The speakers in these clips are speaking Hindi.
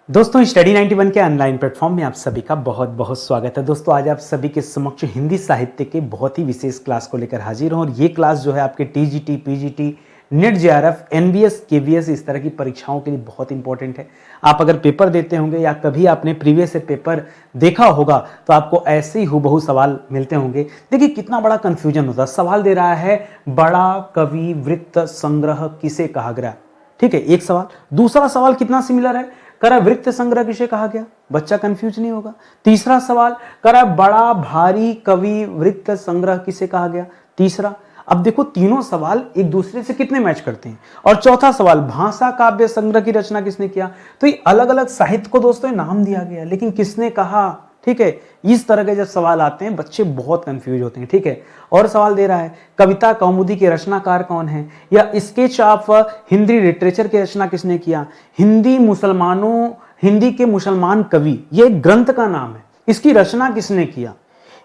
दोस्तों स्टडी 91 के ऑनलाइन प्लेटफॉर्म में आप सभी का बहुत बहुत स्वागत है। दोस्तों आज आप सभी के समक्ष हिंदी साहित्य के बहुत ही विशेष क्लास को लेकर हाजिर हूं और ये क्लास जो है आपके TGT, PGT, net JRF, NBS, KVS इस तरह की परीक्षाओं के लिए बहुत इंपॉर्टेंट है। आप अगर पेपर देते होंगे या कभी आपने प्रीवियस पेपर देखा होगा तो आपको ऐसे ही हूबहू सवाल मिलते होंगे। देखिए कितना बड़ा कंफ्यूजन होता है। सवाल दे रहा है बड़ा कवि वृत्त संग्रह किसे कहा गया, ठीक है, एक सवाल। दूसरा सवाल कितना सिमिलर है, करा वृत्त संग्रह किसे कहा गया, बच्चा कंफ्यूज नहीं होगा। तीसरा सवाल करा बड़ा भारी कवि वृत्त संग्रह किसे कहा गया, तीसरा। अब देखो तीनों सवाल एक दूसरे से कितने मैच करते हैं। और चौथा सवाल भाषा काव्य संग्रह की रचना किसने किया। तो ये अलग अलग साहित्य को दोस्तों नाम दिया गया, लेकिन किसने कहा, ठीक है। इस तरह के जब सवाल आते हैं बच्चे बहुत कंफ्यूज होते हैं, ठीक है। और सवाल दे रहा है कविता कौमुदी के रचनाकार कौन है, या स्केच ऑफ हिंदी लिटरेचर की रचना किसने किया। हिंदी के मुसलमान कवि ये एक ग्रंथ का नाम है, इसकी रचना किसने किया।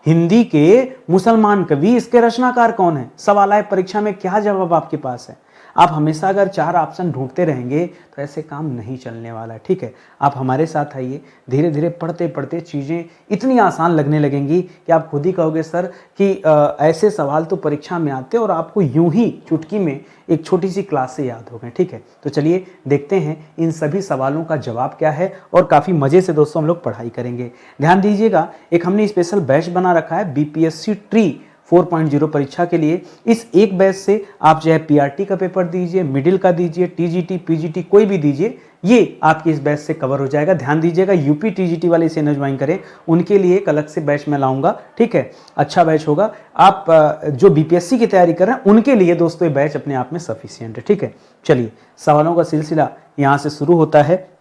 हिंदी के मुसलमान कवि, इसके रचनाकार कौन है। सवाल आए परीक्षा में, क्या जवाब आपके पास है। आप हमेशा अगर 4 ऑप्शन ढूंढते रहेंगे तो ऐसे काम नहीं चलने वाला है, ठीक है। आप हमारे साथ आइए, धीरे धीरे पढ़ते पढ़ते चीज़ें इतनी आसान लगने लगेंगी कि आप खुद ही कहोगे सर कि ऐसे सवाल तो परीक्षा में आते और आपको यूं ही चुटकी में एक छोटी सी क्लास से याद हो गए, ठीक है। तो चलिए देखते हैं इन सभी सवालों का जवाब क्या है और काफ़ी मज़े से दोस्तों हम लोग पढ़ाई करेंगे। ध्यान दीजिएगा, एक हमने स्पेशल बैच बना रखा है बीपीएससी ट्री 4.0 परीक्षा के लिए। इस एक बैच से आप चाहे पीआरटी का पेपर दीजिए, मिडिल का दीजिए, टीजीटी, पीजीटी कोई भी दीजिए, ये आपकी इस बैच से कवर हो जाएगा। ध्यान दीजिएगा यूपी टीजीटी वाले इसे न ज्वाइन करें, उनके लिए एक अलग से बैच में लाऊंगा, ठीक है। अच्छा बैच होगा। आप जो बीपीएससी की तैयारी कर रहे हैं उनके लिए दोस्तों ये बैच अपने आप में सफिशिएंट है, ठीक है। चलिए सवालों का सिलसिला यहाँ से शुरू होता है,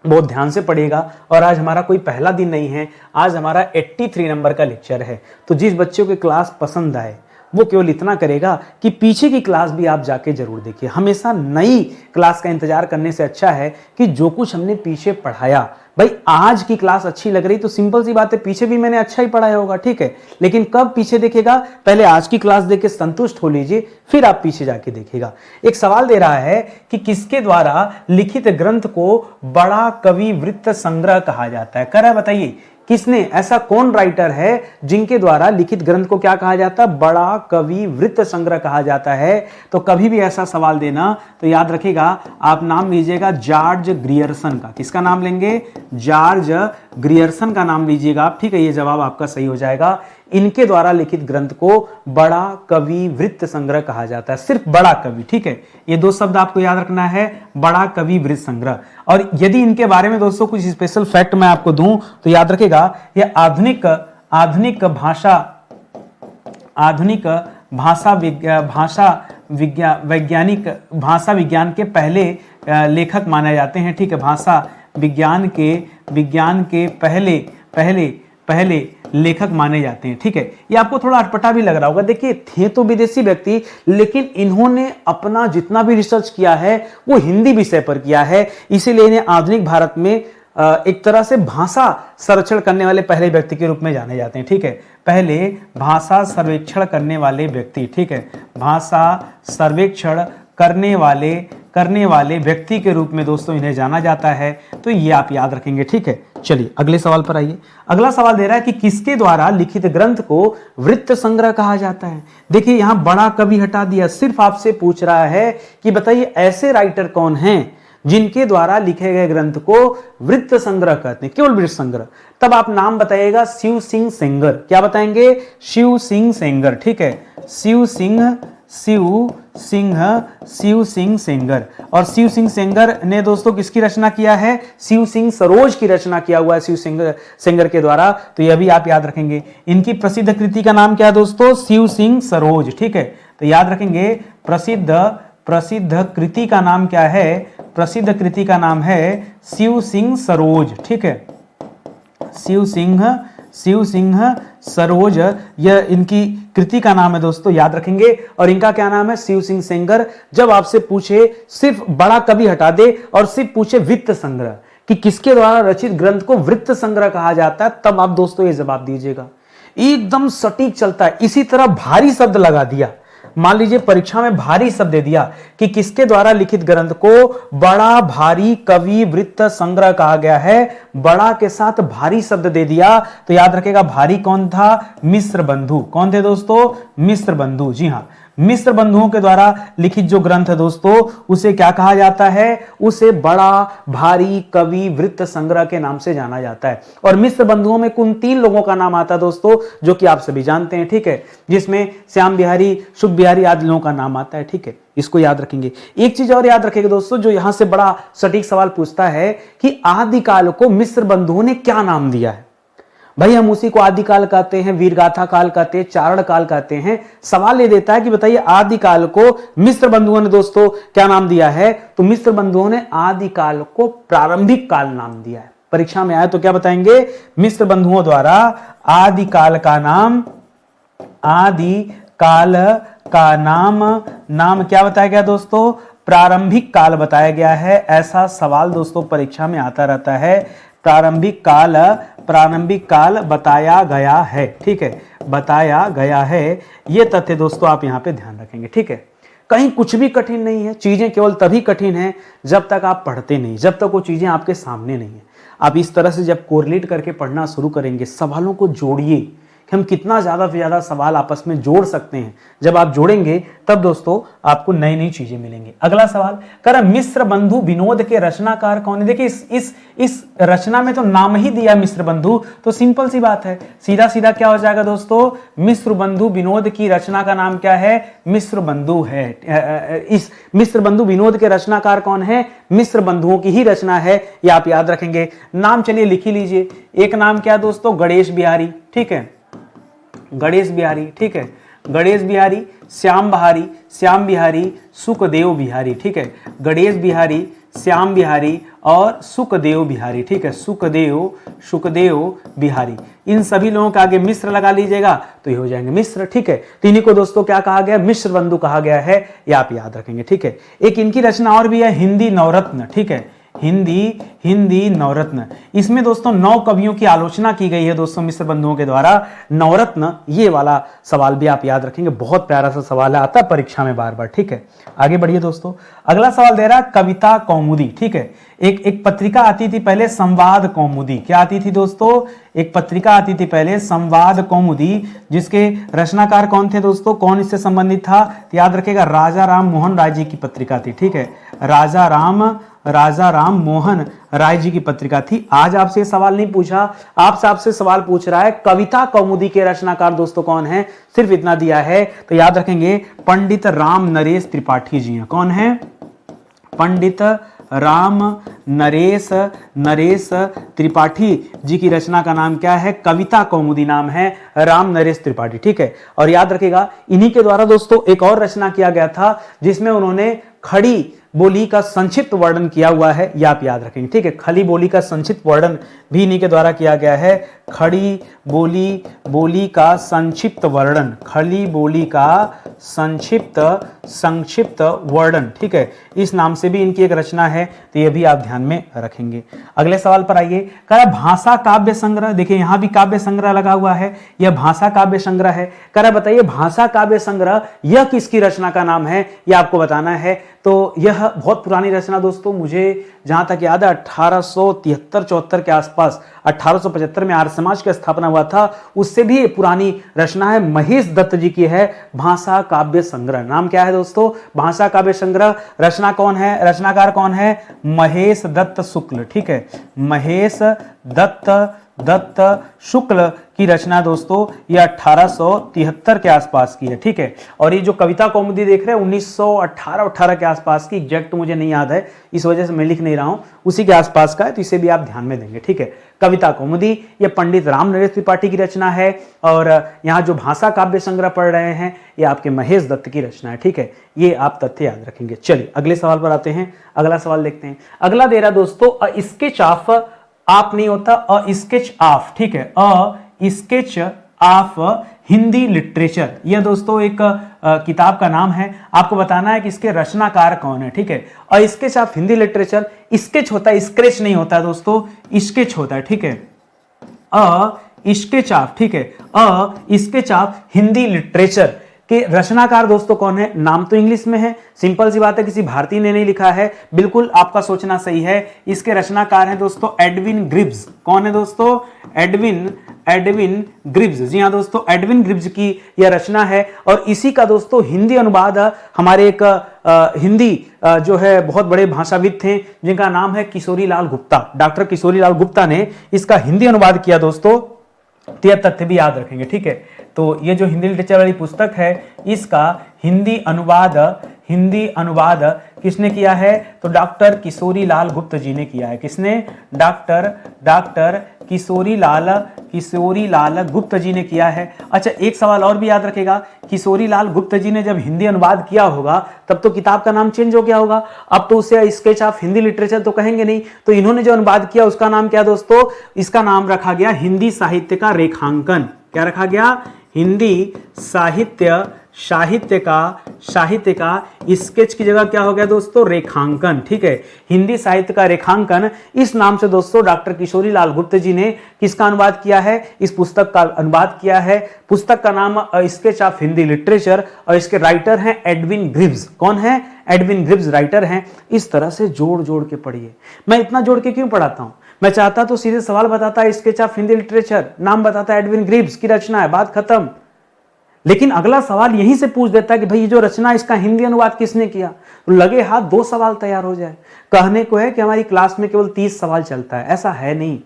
बहुत ध्यान से पढ़िएगा। और आज हमारा कोई पहला दिन नहीं है, आज हमारा 83 नंबर का लेक्चर है। तो जिस बच्चों की क्लास पसंद आए वो केवल इतना करेगा कि पीछे की क्लास भी आप जाके जरूर देखिए। हमेशा नई क्लास का इंतजार करने से अच्छा है कि जो कुछ हमने पीछे पढ़ाया, भाई आज की क्लास अच्छी लग रही तो सिंपल सी बात है पीछे भी मैंने अच्छा ही पढ़ाया होगा, ठीक है। लेकिन कब पीछे देखेगा, पहले आज की क्लास देख के संतुष्ट हो लीजिए, फिर आप पीछे जाके देखिएगा। एक सवाल दे रहा है कि किसके द्वारा लिखित ग्रंथ को बड़ा कवि वृत्त संग्रह कहा जाता है। करा बताइए किसने, ऐसा कौन राइटर है जिनके द्वारा लिखित ग्रंथ को क्या कहा जाता है, बड़ा कवि वृत्त संग्रह कहा जाता है। तो कभी भी ऐसा सवाल देना तो याद रखिएगा, आप नाम लीजिएगा जॉर्ज ग्रियर्सन का। किसका नाम लेंगे, जॉर्ज ग्रियर्सन का नाम लीजिएगा आप, ठीक है। ये जवाब आपका सही हो जाएगा। इनके द्वारा लिखित ग्रंथ को बड़ा कवि वृत्त संग्रह कहा जाता है, सिर्फ बड़ा कवि, ठीक है। ये दो शब्द आपको याद रखना है, बड़ा कवि वृत्त संग्रह। और यदि इनके बारे में दोस्तों कुछ स्पेशल फैक्ट मैं आपको दूं तो याद रखिएगा, ये आधुनिक भाषा विज्ञान के पहले लेखक माने जाते हैं, ठीक है। भाषा विज्ञान के पहले लेखक माने जाते हैं, ठीक है। ये आपको थोड़ा अटपटा भी लग रहा होगा। देखिए थे तो विदेशी व्यक्ति, लेकिन इन्होंने अपना जितना भी रिसर्च किया है वो हिंदी विषय पर किया है, इसीलिए इन्हें आधुनिक भारत में एक तरह से भाषा सर्वेक्षण करने वाले पहले व्यक्ति के रूप में जाने जाते हैं, ठीक है। पहले भाषा सर्वेक्षण करने वाले व्यक्ति, ठीक है, भाषा सर्वेक्षण करने वाले व्यक्ति के रूप में दोस्तों इन्हें जाना जाता है। तो ये आप याद रखेंगे, ठीक है। चलिए अगले सवाल पर आइए। अगला सवाल दे रहा है कि किसके द्वारा लिखित ग्रंथ को वृत्त संग्रह कहा जाता है। देखिए यहां बड़ा कवि हटा दिया, सिर्फ आपसे पूछ रहा है कि बताइए ऐसे राइटर कौन हैं जिनके द्वारा लिखे गए ग्रंथ को वृत्त संग्रह कहते हैं, केवल वृत्त संग्रह। तब आप नाम बताइएगा शिव सिंह सेंगर। क्या बताएंगे, शिव सिंह सेंगर, ठीक है। शिव सिंह सेंगर। और शिव सिंह सेंगर ने दोस्तों किसकी रचना किया है, शिव सिंह सरोज की रचना किया हुआ है शिव सेंगर के द्वारा। तो यह भी आप याद रखेंगे। इनकी प्रसिद्ध कृति का नाम क्या है दोस्तों, शिव सिंह सरोज, ठीक है। तो याद रखेंगे प्रसिद्ध कृति का नाम क्या है, प्रसिद्ध कृति का नाम है शिव सिंह सरोज, ठीक है। शिव सिंह सरोज, यह इनकी कृति का नाम है दोस्तों, याद रखेंगे। और इनका क्या नाम है, शिव सिंह सेंगर। जब आपसे पूछे सिर्फ बड़ा कवि हटा दे और सिर्फ पूछे वृत्त संग्रह कि किसके द्वारा रचित ग्रंथ को वृत्त संग्रह कहा जाता है, तब आप दोस्तों ये जवाब दीजिएगा। एकदम सटीक चलता है। इसी तरह भारी शब्द लगा दिया मान लीजिए परीक्षा में भारी शब्द दे दिया कि किसके द्वारा लिखित ग्रंथ को बड़ा भारी कवि वृत्त संग्रह कहा गया है, बड़ा के साथ भारी शब्द दे दिया तो याद रखेगा भारी कौन था, मिश्र बंधु। कौन थे दोस्तों, मिश्र बंधु। जी हां, मिश्र बंधुओं के द्वारा लिखित जो ग्रंथ है दोस्तों उसे क्या कहा जाता है, उसे बड़ा भारी कवि वृत्त संग्रह के नाम से जाना जाता है। और मिश्र बंधुओं में कुल 3 लोगों का नाम आता है दोस्तों, जो कि आप सभी जानते हैं, ठीक है, जिसमें श्याम बिहारी, शुक बिहारी आदि लोगों का नाम आता है, ठीक है, इसको याद रखेंगे। एक चीज और याद रखेंगे दोस्तों, जो यहां से बड़ा सटीक सवाल पूछता है कि आदिकाल को मिश्र बंधुओं ने क्या नाम दिया है। भाई हम उसी को आदिकाल कहते हैं, वीरगाथा काल कहते हैं, चारण काल कहते हैं। सवाल ये देता है कि बताइए आदिकाल को मिश्र बंधुओं ने दोस्तों क्या नाम दिया है, तो मिश्र बंधुओं ने आदिकाल को प्रारंभिक काल नाम दिया है। परीक्षा में आए तो क्या बताएंगे, मिश्र बंधुओं द्वारा आदिकाल का नाम, आदिकाल का नाम क्या बताया गया दोस्तों, प्रारंभिक काल बताया गया है। ऐसा सवाल दोस्तों परीक्षा में आता रहता है, प्रारंभिक काल बताया गया है, ठीक है, बताया गया है। यह तथ्य दोस्तों आप यहां पे ध्यान रखेंगे, ठीक है। कहीं कुछ भी कठिन नहीं है, चीजें केवल तभी कठिन है जब तक आप पढ़ते नहीं, जब तक वो चीजें आपके सामने नहीं है। आप इस तरह से जब कोरिलेट करके पढ़ना शुरू करेंगे, सवालों को जोड़िए कि हम कितना ज्यादा से ज्यादा सवाल आपस में जोड़ सकते हैं। जब आप जोड़ेंगे तब दोस्तों आपको नई नई चीजें मिलेंगी। अगला सवाल कर मिश्र बंधु विनोद के रचनाकार कौन है। देखिए इस रचना में तो नाम ही दिया मिश्र बंधु, तो सिंपल सी बात है, सीधा सीधा क्या हो जाएगा दोस्तों, मिश्र बंधु विनोद की रचना का नाम क्या है, मिश्र बंधु है। इस मिश्र बंधु विनोद के रचनाकार कौन है, मिश्र बंधुओं की ही रचना है, ये आप याद रखेंगे। नाम चलिए लिख ही लीजिए। एक नाम क्या दोस्तों, गणेश बिहारी, ठीक है, गणेश बिहारी, ठीक है, गणेश बिहारी, श्याम बिहारी, सुखदेव बिहारी, ठीक है, गणेश बिहारी, श्याम बिहारी और सुखदेव बिहारी, ठीक है, सुखदेव बिहारी। इन सभी लोगों के आगे मिश्र लगा लीजिएगा तो ये हो जाएंगे मिश्र, ठीक है। तो इन्हीं को दोस्तों क्या कहा गया, मिश्र बंधु कहा गया है, ये आप याद रखेंगे, ठीक है। एक इनकी रचना और भी है, हिंदी नवरत्न, ठीक है, हिंदी नवरत्न। इसमें दोस्तों 9 कवियों की आलोचना की गई है दोस्तों मिश्र बंधुओं के द्वारा। नवरत्न, ये वाला सवाल भी आप याद रखेंगे, बहुत प्यारा सा सवाल है, आता है परीक्षा में बार बार, ठीक है। आगे बढ़िए दोस्तों, अगला सवाल दे रहा है कविता कौमुदी, ठीक है। एक पत्रिका आती थी पहले, संवाद कौमुदी। क्या आती थी दोस्तों, एक पत्रिका आती थी पहले, संवाद कौमुदी, जिसके रचनाकार कौन थे दोस्तों, कौन इससे संबंधित था, तो याद रखेगा राजा राम मोहन राय जी की पत्रिका थी, ठीक है, राजा राम मोहन राय जी की पत्रिका थी। आज आपसे सवाल नहीं पूछा, आपसे सवाल पूछ रहा है कविता कौमुदी के रचनाकार दोस्तों कौन है, सिर्फ इतना दिया है, तो याद रखेंगे पंडित राम नरेश त्रिपाठी जी हैं। कौन है, पंडित राम नरेश त्रिपाठी जी की रचना का नाम क्या है, कविता कौमुदी नाम है, राम नरेश त्रिपाठी, ठीक है। और याद रखेगा इन्हीं के द्वारा दोस्तों एक और रचना किया गया था जिसमें उन्होंने खड़ी बोली का संक्षिप्त वर्णन किया हुआ है, यह आप याद रखेंगे, ठीक है। खड़ी बोली का संक्षिप्त वर्णन भी इन्हीं के द्वारा किया गया है, खड़ी बोली का संक्षिप्त वर्णन, खड़ी बोली का संक्षिप्त वर्णन, ठीक है, इस नाम से भी इनकी एक रचना है, तो यह भी आप ध्यान में रखेंगे। अगले सवाल पर आइए, कह रहा भाषा काव्य संग्रह। देखिए यहां भी काव्य संग्रह लगा हुआ है, यह भाषा काव्य संग्रह है। कह रहा बताइए भाषा काव्य संग्रह यह किसकी रचना का नाम है, यह आपको बताना है। तो यह बहुत पुरानी रचना दोस्तों, मुझे जहां तक याद है 1873-74 के आसपास, 1875 में आर्य समाज की स्थापना हुआ था, उससे भी पुरानी रचना है, महेश दत्त जी की है, भाषा काव्य संग्रह। नाम क्या है दोस्तों, भाषा काव्य संग्रह। रचना कौन है, रचनाकार कौन है, महेश दत्त शुक्ल, ठीक है, महेश दत्त शुक्ल की रचना दोस्तों यह 1873 के आसपास की है, ठीक है। और ये जो कविता कौमुदी देख रहे हैं 1918 के आसपास की, एग्जैक्ट मुझे नहीं याद है, इस वजह से मैं लिख नहीं रहा हूं, उसी के आसपास का है, तो इसे भी आप ध्यान में देंगे, ठीक है। कविता कौमुदी ये पंडित राम नरेश त्रिपाठी की रचना है, और यहाँ जो भाषा काव्य संग्रह पढ़ रहे हैं ये आपके महेश दत्त की रचना है, ठीक है। ये आप तथ्य याद रखेंगे। चलिए अगले सवाल पर आते हैं, अगला सवाल देखते हैं। अगला दे रहा दोस्तों अ स्केच ऑफ, आप नहीं होता, अ स्केच ऑफ, ठीक है, a sketch of Hindi literature. यह दोस्तों एक किताब का नाम है, आपको बताना है कि इसके रचनाकार कौन है, ठीक है। A sketch of Hindi literature, sketch होता है, स्क्रेच नहीं होता है दोस्तों, स्केच होता है, ठीक है, अ स्केच ऑफ, ठीक है, a sketch of Hindi literature. कि रचनाकार दोस्तों कौन है। नाम तो इंग्लिश में है, सिंपल सी बात है, किसी भारतीय ने नहीं लिखा है, बिल्कुल आपका सोचना सही है। इसके रचनाकार हैं दोस्तों एडविन ग्रिव्स। कौन है दोस्तों? Edwin Greaves. जी हाँ दोस्तों, एडविन ग्रिव्स की यह रचना है। और इसी का दोस्तों हिंदी अनुवाद हमारे एक हिंदी जो है बहुत बड़े भाषाविद थे जिनका नाम है किशोरी लाल गुप्ता। डॉक्टर किशोरी लाल गुप्ता ने इसका हिंदी अनुवाद किया दोस्तों। तो यह तथ्य भी याद रखेंगे, ठीक है। तो ये जो हिंदी लिटरेचर वाली पुस्तक है इसका हिंदी अनुवाद किसने किया है? तो डॉक्टर किशोरी लाल गुप्त जी ने किया है। किसने? डॉक्टर किशोरी लाल गुप्त जी ने किया है। अच्छा, एक सवाल और भी याद रखेगा, किशोरी लाल गुप्त जी ने जब हिंदी अनुवाद किया होगा तब तो किताब का नाम चेंज हो गया होगा। अब तो उसे स्केच ऑफ हिंदी लिटरेचर तो कहेंगे नहीं, तो इन्होंने जो अनुवाद किया उसका नाम क्या दोस्तों? इसका नाम रखा गया हिंदी साहित्य का रेखांकन। क्या रखा गया? हिंदी साहित्य का स्केच की जगह क्या हो गया दोस्तों? रेखांकन। ठीक है, हिंदी साहित्य का रेखांकन, इस नाम से दोस्तों डॉक्टर किशोरी लाल गुप्त जी ने किसका अनुवाद किया है? इस पुस्तक का अनुवाद किया है। पुस्तक का नाम स्केच ऑफ हिंदी लिटरेचर और इसके राइटर हैं एडविन ग्रिव्स। कौन है? एडविन ग्रिव्स राइटर हैं। इस तरह से जोड़ जोड़ के पढ़िए। मैं इतना जोड़ के क्यों पढ़ाता हूं? मैं चाहता तो सीधे सवाल बताता, स्केच ऑफ हिंदी लिटरेचर, नाम बताता एडविन ग्रिव्स की रचना है, बात खत्म। लेकिन अगला सवाल यहीं से पूछ देता है कि भाई ये जो रचना इसका हिंदी अनुवाद किसने किया? तो लगे हाथ 2 सवाल तैयार हो जाए। कहने को है कि हमारी क्लास में केवल 30 सवाल चलता है, ऐसा है नहीं।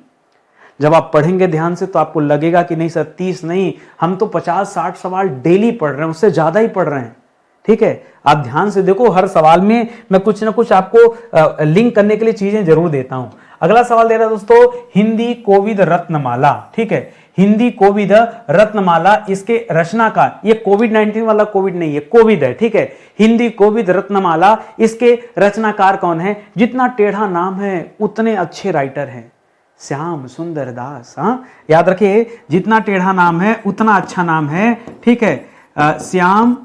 जब आप पढ़ेंगे ध्यान से तो आपको लगेगा कि नहीं सर 30 नहीं, हम तो 50-60 सवाल डेली पढ़ रहे हैं, उससे ज्यादा ही पढ़ रहे हैं। ठीक है, आप ध्यान से देखो, हर सवाल में मैं कुछ ना कुछ आपको लिंक करने के लिए चीजें जरूर देता हूं। अगला सवाल दे रहा है दोस्तों, हिंदी कोविद रत्नमाला। ठीक है, हिंदी कोविद रत्नमाला, इसके रचनाकार, ये कोविड-19 वाला कोविड नहीं है, कोविद है। ठीक है, हिंदी कोविद रत्नमाला, इसके रचनाकार कौन है? जितना टेढ़ा नाम है उतने अच्छे राइटर हैं, श्याम सुंदर दास। हाँ, याद रखिए, जितना टेढ़ा नाम है उतना अच्छा नाम है। ठीक है, श्याम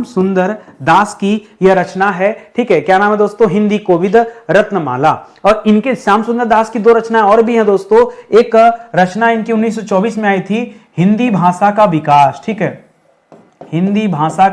सुंदर दास की यह रचना है। ठीक है, क्या नाम है दोस्तों? हिंदी कोविद रत्नमाला। और इनके श्याम सुंदर दास की 2 रचनाएं और भी हैं दोस्तों। एक रचना इनकी 1924 में आई थी, हिंदी भाषा का विकास। ठीक है, हिंदी भाषा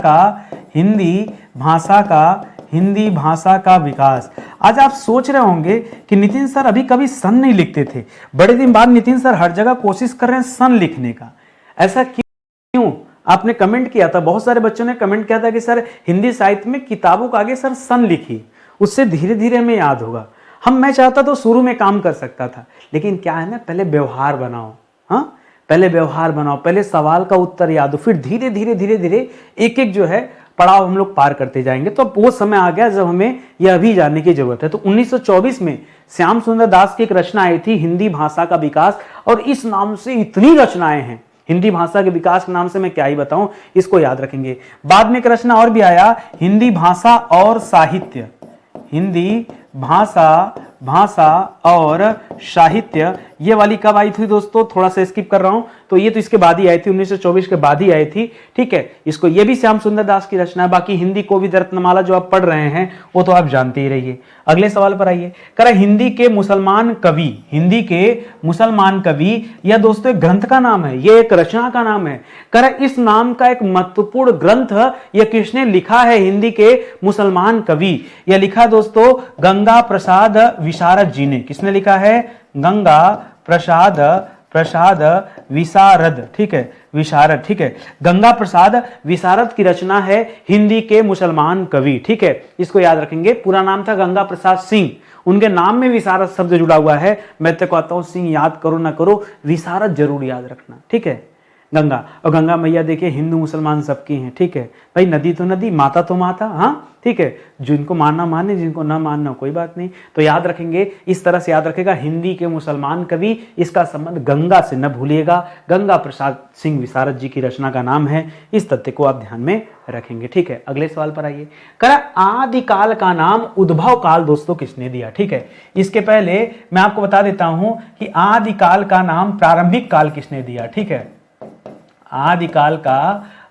का विकास। आज आप सोच रहे होंगे कि नितिन सर अभी कभी सन नहीं लिखते थे, बड़े दिन बाद नितिन सर हर जगह कोशिश कर रहे हैं सन लिखने का, ऐसा क्यों? आपने कमेंट किया था, बहुत सारे बच्चों ने कमेंट किया था कि सर हिंदी साहित्य में किताबों के आगे सर सन लिखिए, उससे धीरे धीरे हमें याद होगा। मैं चाहता तो शुरू में काम कर सकता था, लेकिन क्या है ना, पहले व्यवहार बनाओ। हाँ, पहले व्यवहार बनाओ, पहले सवाल का उत्तर याद हो, फिर धीरे धीरे एक एक जो है पड़ाव हम लोग पार करते जाएंगे। तो वो समय आ गया जब हमें यह भी जानने की जरूरत है। तो 1924 में श्याम सुंदर दास की एक रचना आई थी, हिंदी भाषा का विकास, और इस नाम से इतनी रचनाएं हैं। हिंदी भाषा के विकास के नाम से मैं क्या ही बताऊं, इसको याद रखेंगे। बाद में एक रचना और भी आया, हिंदी भाषा और साहित्य। हिंदी भाषा और साहित्य, ये वाली कब आई थी दोस्तों? थोड़ा सा स्किप कर रहा हूं, तो ये तो इसके बाद ही आई थी, 1924 के बाद ही आई थी। ठीक है, इसको ये भी श्याम सुंदर दास की रचना है। बाकी हिंदी कोविद रत्नमाला जो आप पढ़ रहे हैं वो तो आप जानते ही रहिए। अगले सवाल पर आइए, कह रहा हिंदी के मुसलमान कवि, यह दोस्तों एक ग्रंथ का नाम है, यह एक रचना का नाम है। कह रहा इस नाम का एक महत्वपूर्ण ग्रंथ यह किसने लिखा है? हिंदी के मुसलमान कवि, यह लिखा दोस्तों गंगा प्रसाद विशारद जी ने। किसने लिखा है? गंगा प्रसाद विशारद। ठीक है, विशारद। ठीक है, गंगा प्रसाद विशारद की रचना है हिंदी के मुसलमान कवि। ठीक है, इसको याद रखेंगे। पूरा नाम था गंगा प्रसाद सिंह, उनके नाम में विशारद शब्द जुड़ा हुआ है। मैं तो कहता हूं सिंह याद करो ना करो, विशारद जरूर याद रखना। ठीक है, गंगा, और गंगा मैया देखिए हिंदू मुसलमान सबकी हैं। ठीक है भाई, नदी तो नदी, माता तो माता। हाँ ठीक है, जिनको मानना माने, जिनको ना मानना कोई बात नहीं। तो याद रखेंगे, इस तरह से याद रखेगा, हिंदी के मुसलमान कवि, इसका संबंध गंगा से न भूलिएगा। गंगा प्रसाद सिंह विशारद जी की रचना का नाम है, इस तथ्य को आप ध्यान में रखेंगे। ठीक है, अगले सवाल पर आइए। कह रहा आदिकाल का नाम उद्भव काल दोस्तों किसने दिया? ठीक है, इसके पहले मैं आपको बता देता हूं कि आदिकाल का नाम प्रारंभिक काल किसने दिया। ठीक है, आदिकाल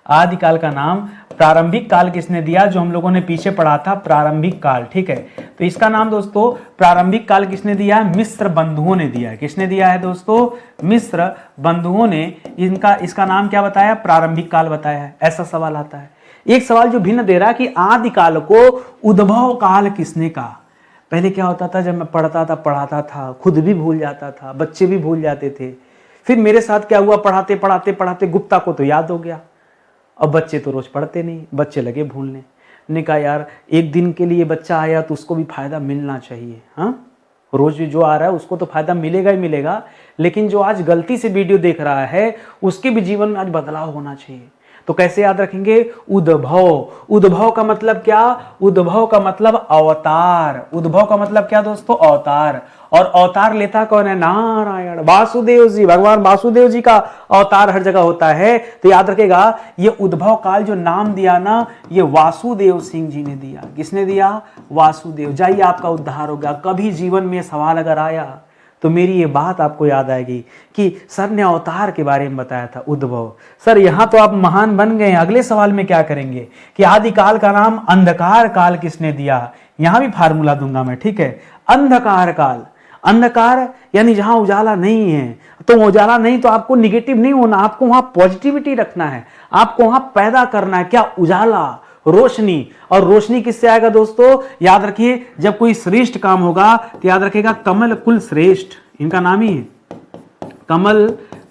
आदिकाल का नाम प्रारंभिक काल किसने दिया, जो हम लोगों ने पीछे पढ़ा था प्रारंभिक काल, ठीक है। तो इसका नाम दोस्तों प्रारंभिक काल किसने दिया, मिस्र बंधुओं ने दिया है। किसने दिया है दोस्तों, मिस्र बंधुओं ने इसका नाम क्या बताया, प्रारंभिक काल बताया है। ऐसा सवाल आता है। एक सवाल जो भिन्न दे रहा है कि आदिकाल को उद्भव काल किसने कहा। पहले क्या होता था, जब मैं पढ़ाता था खुद भी भूल जाता था, बच्चे भी भूल जाते थे। फिर मेरे साथ क्या हुआ, पढ़ाते पढ़ाते पढ़ाते गुप्ता को तो याद हो गया। अब बच्चे तो रोज पढ़ते नहीं, बच्चे लगे भूलने। ने कहा यार एक दिन के लिए बच्चा आया तो उसको भी फायदा मिलना चाहिए। हाँ, रोज जो आ रहा है उसको तो फायदा मिलेगा ही मिलेगा, लेकिन जो आज गलती से वीडियो देख रहा है उसके भी जीवन में आज बदलाव होना चाहिए। तो कैसे याद रखेंगे, उद्भव। उद्भव का मतलब क्या, उद्भव का मतलब अवतार। उद्भव का मतलब क्या दोस्तों, अवतार। और अवतार लेता कौन है, नारायण वासुदेव जी। भगवान वासुदेव जी का अवतार हर जगह होता है। तो याद रखेगा ये उद्भव काल जो नाम दिया ना, ये वासुदेव सिंह जी ने दिया। किसने दिया, वासुदेव। जाइए आपका उद्धार हो गया। कभी जीवन में सवाल अगर आया तो मेरी ये बात आपको याद आएगी कि सर ने अवतार के बारे में बताया था, उद्भव। सर यहां तो आप महान बन गए, अगले सवाल में क्या करेंगे कि आदिकाल का नाम अंधकार काल किसने दिया। यहां भी फार्मूला दूंगा मैं, ठीक है। अंधकार काल, अंधकार यानी जहां उजाला नहीं है। तो उजाला नहीं तो आपको निगेटिव नहीं होना, आपको वहां पॉजिटिविटी रखना है, आपको वहां पैदा करना है क्या, उजाला, रोशनी। और रोशनी किससे आएगा दोस्तों, याद रखिए जब कोई श्रेष्ठ काम होगा तो याद रखिएगा कमल कुल श्रेष्ठ, इनका नाम ही है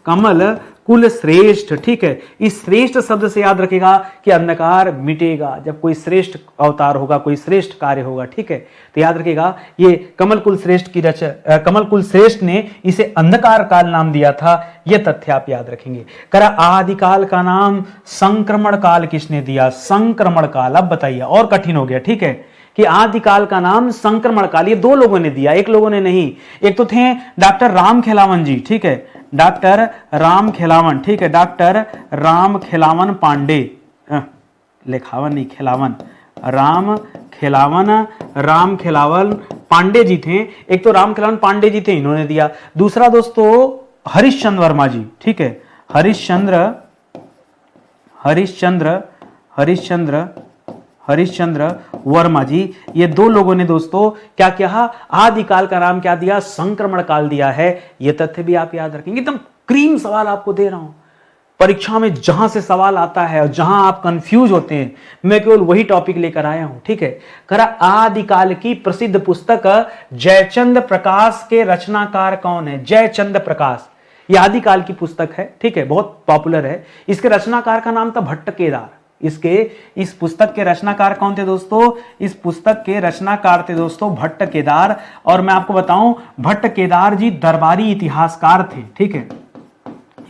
कमल कुल श्रेष्ठ, ठीक है। इस श्रेष्ठ शब्द से याद रखेगा कि अंधकार मिटेगा जब कोई श्रेष्ठ अवतार होगा, कोई श्रेष्ठ कार्य होगा, ठीक है। तो याद रखेगा ये कमल कुल श्रेष्ठ ने इसे अंधकार काल नाम दिया था। यह तथ्य आप याद रखेंगे। करा आदिकाल का नाम संक्रमण काल किसने दिया, संक्रमण काल। अब बताइए और कठिन हो गया, ठीक है, कि आदिकाल का नाम संक्रमण काल। ये दो लोगों ने दिया, एक लोगों ने नहीं। एक तो थे डॉक्टर राम खेलावन जी, ठीक है, डॉक्टर राम खेलावन, ठीक है, डॉक्टर राम खेलावन पांडे, लेखावन नहीं खेलावन, राम खेलावन पांडे जी थे। एक तो राम खेलावन पांडे जी थे, इन्होंने दिया। दूसरा दोस्तों हरिश्चंद्र वर्मा जी, ठीक है, हरिश्चंद्र वर्मा जी। ये दो लोगों ने दोस्तों क्या किया, आदिकाल का नाम क्या दिया, संक्रमण काल दिया है। ये तथ्य भी आप याद रखेंगे। एकदम क्रीम सवाल आपको दे रहा हूं। परीक्षा में जहां से सवाल आता है और जहां आप कंफ्यूज होते हैं, मैं केवल वही टॉपिक लेकर आया हूं, ठीक है। करा आदिकाल की प्रसिद्ध पुस्तक जयचंद प्रकाश के रचनाकार कौन है, जयचंद प्रकाश। यह आदिकाल की पुस्तक है, ठीक है, बहुत पॉपुलर है। इसके रचनाकार का नाम था भट्ट केदार। इस पुस्तक के रचनाकार कौन थे दोस्तों, इस पुस्तक के रचनाकार थे दोस्तों भट्ट केदार। और मैं आपको बताऊं भट्ट केदार जी दरबारी इतिहासकार थे, ठीक है।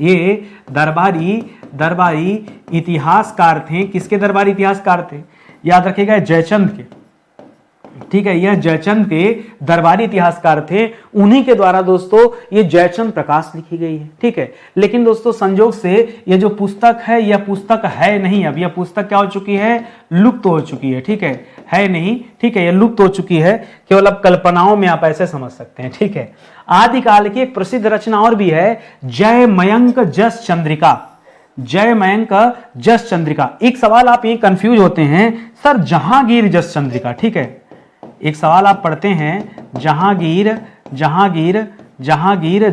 ये दरबारी इतिहासकार थे। किसके दरबारी इतिहासकार थे, याद रखिएगा जयचंद के, ठीक है। यह जयचंद के दरबारी इतिहासकार थे। उन्हीं के द्वारा दोस्तों ये जयचंद प्रकाश लिखी गई है, ठीक है। लेकिन दोस्तों संजोग से ये जो पुस्तक है यह पुस्तक है नहीं। अब यह पुस्तक क्या हो चुकी है, लुप्त हो चुकी है, ठीक है नहीं, ठीक है, यह लुप्त हो चुकी है। केवल अब कल्पनाओं में आप ऐसे समझ सकते हैं, ठीक है। आदिकाल की एक प्रसिद्ध रचना और भी है, जयमयंक जस चंद्रिका। जयमयंक जस चंद्रिका। एक सवाल आप ये कंफ्यूज होते हैं, सर जहांगीर जस चंद्रिका, ठीक है। एक सवाल आप पढ़ते हैं जहांगीर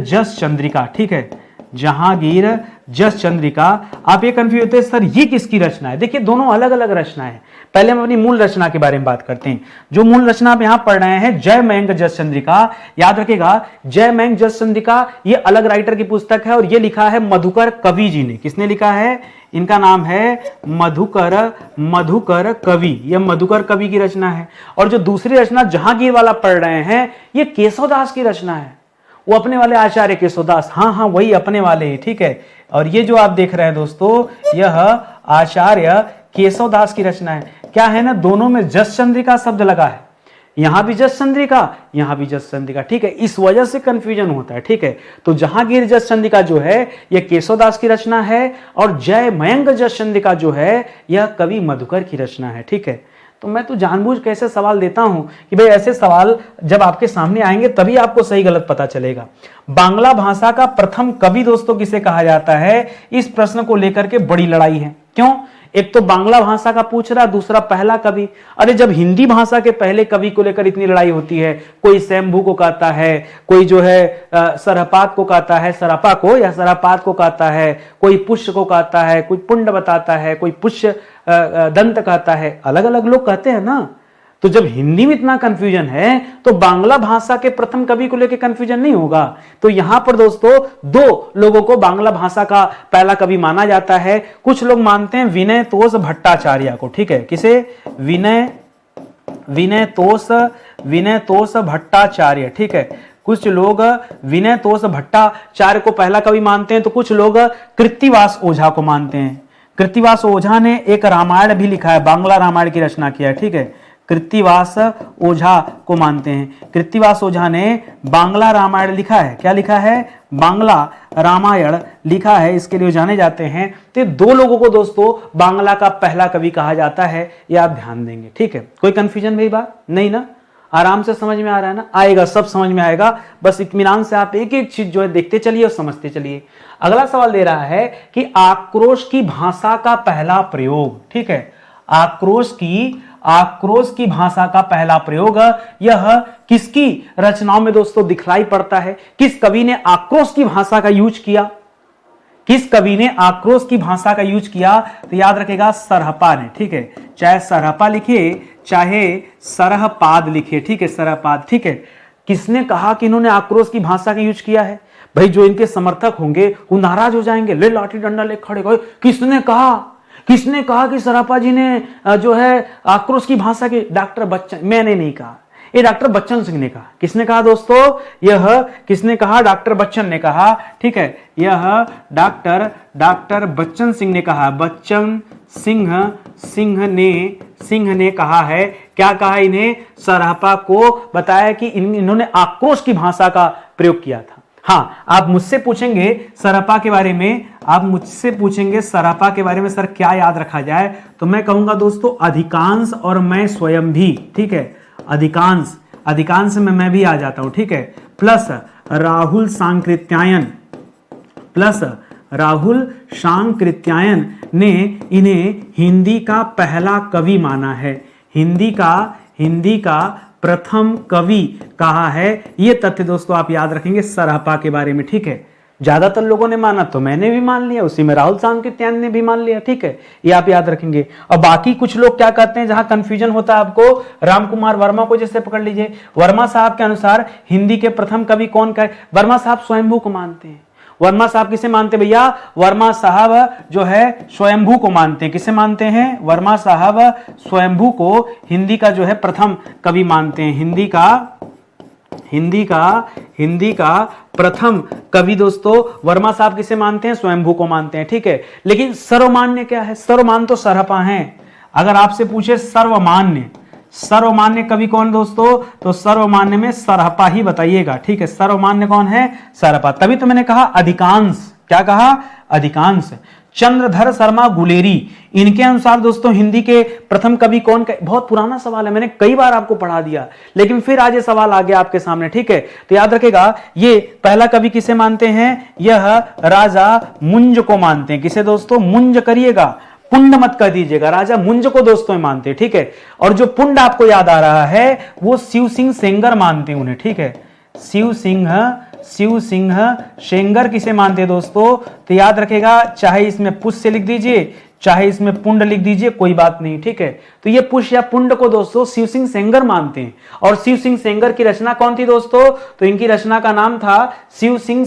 जस चंद्रिका, ठीक है, जहांगीर जस चंद्रिका। आप ये कंफ्यूज होते हैं सर ये किसकी रचना है। देखिए दोनों अलग अलग रचना है। पहले हम अपनी मूल रचना के बारे में बात करते हैं। जो मूल रचना आप यहां पढ़ रहे हैं जयमयंक जस चंद्रिका, याद रखिएगा जयमयंक जस चंद्रिका ये अलग राइटर की पुस्तक है और ये लिखा है मधुकर कवि जी ने। किसने लिखा है, इनका नाम है मधुकर कवि। यह मधुकर कवि की रचना है। और जो दूसरी रचना जहांगीर वाला पढ़ रहे हैं ये केशवदास की रचना है। वो अपने वाले आचार्य केशवदास, हाँ वही अपने वाले ही, ठीक है। और ये जो आप देख रहे हैं दोस्तों यह आचार्य केशवदास की रचना है। क्या है ना, दोनों में जस चंद्रिका शब्द लगा है, यहां भी जस चंद्रिका, यहां भी जस चंद्रिका, ठीक है। इस वजह से कंफ्यूजन होता है, ठीक है। तो जहांगीर जस चंद्रिका जो है यह केशवदास की रचना है और जयमयंक जस चंद्रिका जो है यह कवि मधुकर की रचना है, ठीक है। तो मैं तो जानबूझ के ऐसे सवाल देता हूं कि भाई ऐसे सवाल जब आपके सामने आएंगे तभी आपको सही गलत पता चलेगा। बांग्ला भाषा का प्रथम कवि दोस्तों किसे कहा जाता है, इस प्रश्न को लेकर के बड़ी लड़ाई है। क्यों? एक तो बांग्ला भाषा का पूछ रहा, दूसरा पहला कवि। अरे जब हिंदी भाषा के पहले कवि को लेकर इतनी लड़ाई होती है, कोई शंभू को कहता है, कोई जो है सरहपात को कहता है, सरपा को या सरहपात को कहता है, कोई पुष्य को कहता है, कोई पुंड बताता है, कोई पुष्य दंत कहता है, अलग अलग लोग कहते हैं ना। तो जब हिंदी में इतना कंफ्यूजन है तो बांग्ला भाषा के प्रथम कवि को लेकर कंफ्यूजन नहीं होगा। तो यहां पर दोस्तों दो लोगों को बांग्ला भाषा का पहला कवि माना जाता है। कुछ लोग मानते हैं विनय तोष भट्टाचार्य को, ठीक है, किसे? विनय तोष भट्टाचार्य, ठीक है। कुछ लोग विनय तोष भट्टाचार्य को पहला कवि मानते हैं, तो कुछ लोग कृत्तिवास ओझा को मानते हैं। कृत्तिवास ओझा ने एक रामायण भी लिखा है, बांग्ला रामायण की रचना किया है, ठीक है। कृत्तिवास ओझा को मानते हैं। कृत्तिवास ओझा ने बांग्ला रामायण लिखा है। क्या लिखा है? बांग्ला रामायण लिखा है, इसके लिए जाने जाते हैं। तो दो लोगों को दोस्तों बांग्ला का पहला कवि कहा जाता है, ये आप ध्यान देंगे, ठीक है। कोई कंफ्यूजन भाई बात नहीं ना? आराम से समझ में आ रहा है ना? आएगा, सब समझ में आएगा। बस इत्मीनान से आप एक एक चीज जो है देखते चलिए और समझते चलिए। अगला सवाल दे रहा है कि आक्रोश की भाषा का पहला प्रयोग, ठीक है। आक्रोश की भाषा का पहला प्रयोग यह किसकी रचनाओं में दोस्तों दिखलाई पड़ता है? किस कवि ने आक्रोश की भाषा का यूज किया? किस कवि ने आक्रोश की भाषा का यूज किया? तो याद रखेगा सरहपा ने, ठीक है। चाहे सरहपा लिखे चाहे सरहपाद लिखे, ठीक है, सरहपाद, ठीक है। किसने कहा कि इन्होंने आक्रोश की भाषा का यूज किया है? भाई जो इनके समर्थक होंगे वो नाराज हो जाएंगे, ले लाठी डंडा ले खड़े गए, किसने कहा कि सरहपा जी ने जो है आक्रोश की भाषा की? डॉक्टर बच्चन, मैंने नहीं कहा, ये डॉक्टर बच्चन सिंह ने कहा। किसने कहा दोस्तों? यह किसने कहा? डॉक्टर बच्चन ने कहा, ठीक है। यह डॉक्टर बच्चन सिंह ने कहा। बच्चन सिंह ने कहा है। क्या कहा? इन्हें सरहपा को बताया कि इन्होंने आक्रोश की भाषा का प्रयोग किया था। हाँ, आप मुझसे पूछेंगे सरहपा के बारे में, सर क्या याद रखा जाए? तो मैं कहूंगा दोस्तों अधिकांश और मैं स्वयं भी, ठीक है। अधिकांश में मैं भी आ जाता हूं, ठीक है। प्लस राहुल सांकृत्यायन ने इन्हें हिंदी का पहला कवि माना है, हिंदी का प्रथम कवि कहा है। ये तथ्य दोस्तों आप याद रखेंगे सरहपा के बारे में, ठीक है। ज्यादातर लोगों ने माना तो मैंने भी मान लिया, उसी में राहुल सांकृत्यायन ने भी मान लिया, ठीक है। ये आप याद रखेंगे। और बाकी कुछ लोग क्या कहते हैं, जहां कंफ्यूजन होता है आपको, रामकुमार वर्मा को जैसे पकड़ लीजिए। वर्मा साहब के अनुसार हिंदी के प्रथम कवि कौन का? वर्मा साहब स्वयंभू को मानते हैं। वर्मा साहब किसे मानते भैया? वर्मा साहब जो है स्वयंभू को मानते हैं। किसे मानते हैं? वर्मा साहब स्वयंभू को हिंदी का जो है प्रथम कवि मानते हैं। हिंदी का प्रथम कवि दोस्तों वर्मा साहब किसे मानते हैं? स्वयंभू को मानते हैं, ठीक है। लेकिन सर्वमान्य क्या है? सर्वमान्य तो सरहपा है। अगर आपसे पूछे सर्वमान्य कवि कौन दोस्तों, तो सर्वमान्य में सरहपा ही बताइएगा, ठीक है। सर्वमान्य कौन है? सरहपा। तभी तो मैंने कहा अधिकांश। क्या कहा? अधिकांश। चंद्रधर शर्मा गुलेरी, इनके अनुसार दोस्तों हिंदी के प्रथम कवि कौन? बहुत पुराना सवाल है, मैंने कई बार आपको पढ़ा दिया, लेकिन फिर आज ये सवाल आ गया आपके सामने, ठीक है। तो याद रखेगा, ये पहला कवि किसे मानते हैं? यह राजा मुंज को मानते हैं। किसे दोस्तों? मुंज करिएगा, पुंड मत कर दीजिएगा, राजा मुंज को दोस्तों मानते हैं, ठीक है। और जो पुंड आपको याद आ रहा है वो शिव सिंह सेंगर मानते हैं उन्हें, ठीक है। शिव सिंह सेंगर किसे मानते हैं दोस्तों? तो याद रखेगा, चाहे इसमें पुष्य लिख दीजिए चाहे इसमें पुंड लिख दीजिए, कोई बात नहीं, ठीक है। तो ये पुष्य या पुंड को दोस्तों शिव सिंह सेंगर मानते हैं। और शिव सिंह सेंगर की रचना कौन थी दोस्तों? तो इनकी रचना का नाम था शिव सिंह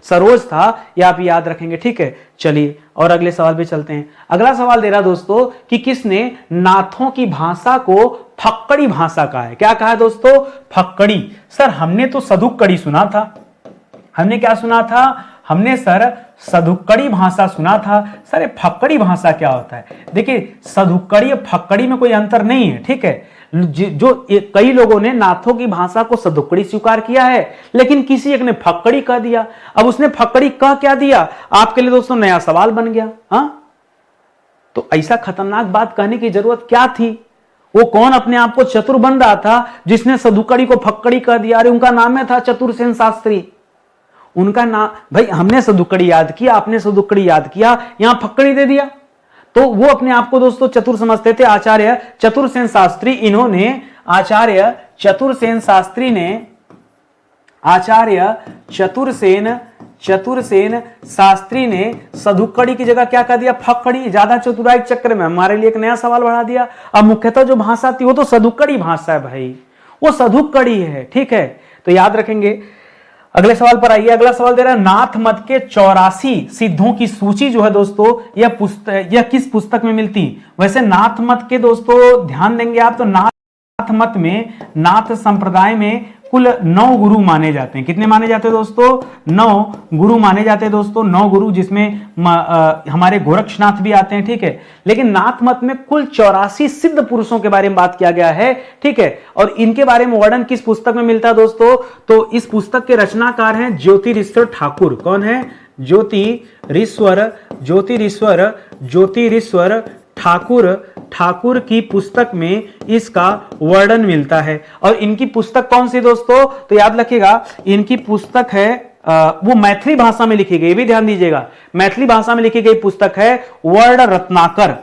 सरोज था, यह आप याद रखेंगे, ठीक है। चलिए और अगले सवाल पे चलते हैं। अगला सवाल दे रहा दोस्तों कि किसने नाथों की भाषा को फक्कड़ी भाषा कहा है? क्या कहा है दोस्तों? फक्कड़ी। सर हमने तो सधुक्कड़ी सुना था। हमने क्या सुना था? हमने सर सधुक्कड़ी भाषा सुना था। सर ये फक्कड़ी भाषा क्या होता है? देखिए सधुक्कड़ी और फक्कड़ी में कोई अंतर नहीं है, ठीक है। जो कई लोगों ने नाथों की भाषा को सधुक्कड़ी स्वीकार किया है, लेकिन किसी एक ने फक्कड़ी कह दिया। अब उसने फक्कड़ी कह क्या दिया? आपके लिए दोस्तों नया सवाल बन गया। हाँ, तो ऐसा खतरनाक बात कहने की जरूरत क्या थी? वो कौन अपने आप को चतुर बन रहा था जिसने सधुक्कड़ी को फक्कड़ी कह दिया? अरे उनका नाम है था चतुरसेन शास्त्री। उनका नाम, भाई हमने सदुक्कड़ी याद किया, आपने सदुक्कड़ी याद किया, यहां फक्कड़ी दे दिया, तो वो अपने आप को दोस्तों चतुर समझते थे। आचार्य चतुरसेन शास्त्री, इन्होंने आचार्य चतुरसेन शास्त्री ने, आचार्य चतुरसेन शास्त्री ने सदुक्कड़ी की जगह क्या कर दिया, फक्कड़ी। ज्यादा चतुराई के चक्कर में हमारे लिए एक नया सवाल बढ़ा दिया। अब मुख्यतः जो भाषा थी वो तो सदुक्कड़ी भाषा है भाई, वो सदुक्कड़ी है, ठीक है, तो याद रखेंगे। अगले सवाल पर आइए। अगला सवाल दे रहा है नाथ मत के 84 सिद्धों की सूची जो है दोस्तों, यह किस पुस्तक में मिलती। वैसे नाथ मत के दोस्तों ध्यान देंगे आप तो नाथ मत में, नाथ संप्रदाय में कुल 9 गुरु माने जाते हैं। कितने माने जाते हैं दोस्तों, 9 गुरु माने जाते हैं दोस्तों, 9 गुरु, जिसमें हमारे गोरक्षनाथ भी आते हैं, ठीक है। लेकिन नाथ मत में कुल 84 सिद्ध पुरुषों के बारे में बात किया गया है, ठीक है। और इनके बारे में वर्णन किस पुस्तक में मिलता है दोस्तों, तो इस पुस्तक के रचनाकार हैं ज्योतिरीश्वर ठाकुर। कौन है, ज्योतिरीश्वर ठाकुर की पुस्तक में इसका वर्णन मिलता है। और इनकी पुस्तक कौन सी दोस्तों, तो याद रखिएगा इनकी पुस्तक है वो मैथिली भाषा में लिखी गई, भी ध्यान दीजिएगा, मैथिली भाषा में लिखी गई पुस्तक है वर्ण रत्नाकर।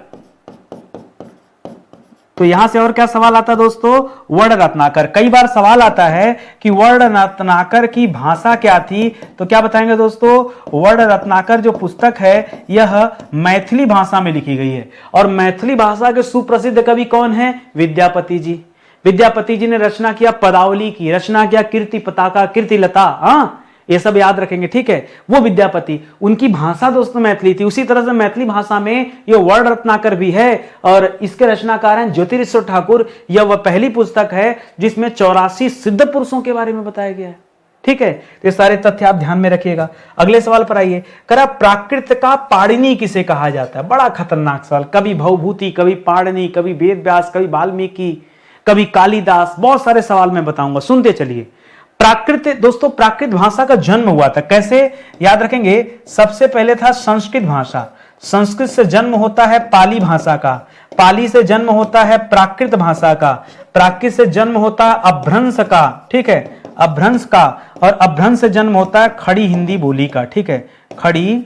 तो यहां से और क्या सवाल आता है दोस्तों, वर्ण रत्नाकर। कई बार सवाल आता है कि वर्ण रत्नाकर की भाषा क्या थी, तो क्या बताएंगे दोस्तों, वर्ण रत्नाकर जो पुस्तक है यह मैथिली भाषा में लिखी गई है। और मैथिली भाषा के सुप्रसिद्ध कवि कौन है, विद्यापति जी। विद्यापति जी ने रचना किया पदावली की, रचना किया कीर्ति पताका, कीर्ति लता, हाँ ये सब याद रखेंगे, ठीक है। वो विद्यापति, उनकी भाषा दोस्तों मैथिली थी। उसी तरह से मैथिली भाषा में ये वर्ण रत्नाकर भी है और इसके रचनाकार हैं ज्योतिरीश्वर ठाकुर। यह वह पहली पुस्तक है जिसमें 84 सिद्ध पुरुषों के बारे में बताया गया है, ठीक है। तो ये सारे तथ्य आप ध्यान में रखिएगा। अगले सवाल पर आइए। करा प्राकृत का पाणिनि किसे कहा जाता है, बड़ा खतरनाक सवाल। कभी भवभूति, कभी पाणिनि, कभी वेद व्यास, कभी वाल्मीकि, कभी कालिदास, बहुत सारे सवाल मैं बताऊंगा, सुनते चलिए। प्राकृत दोस्तों, प्राकृत भाषा का जन्म हुआ था कैसे, याद रखेंगे। सबसे पहले था संस्कृत भाषा, संस्कृत से जन्म होता है पाली भाषा का, पाली से जन्म होता है प्राकृत भाषा का, प्राकृत से जन्म होता है अभ्रंश का, ठीक है, अभ्रंश का, और अभ्रंश से जन्म होता है खड़ी हिंदी बोली का, ठीक है, खड़ी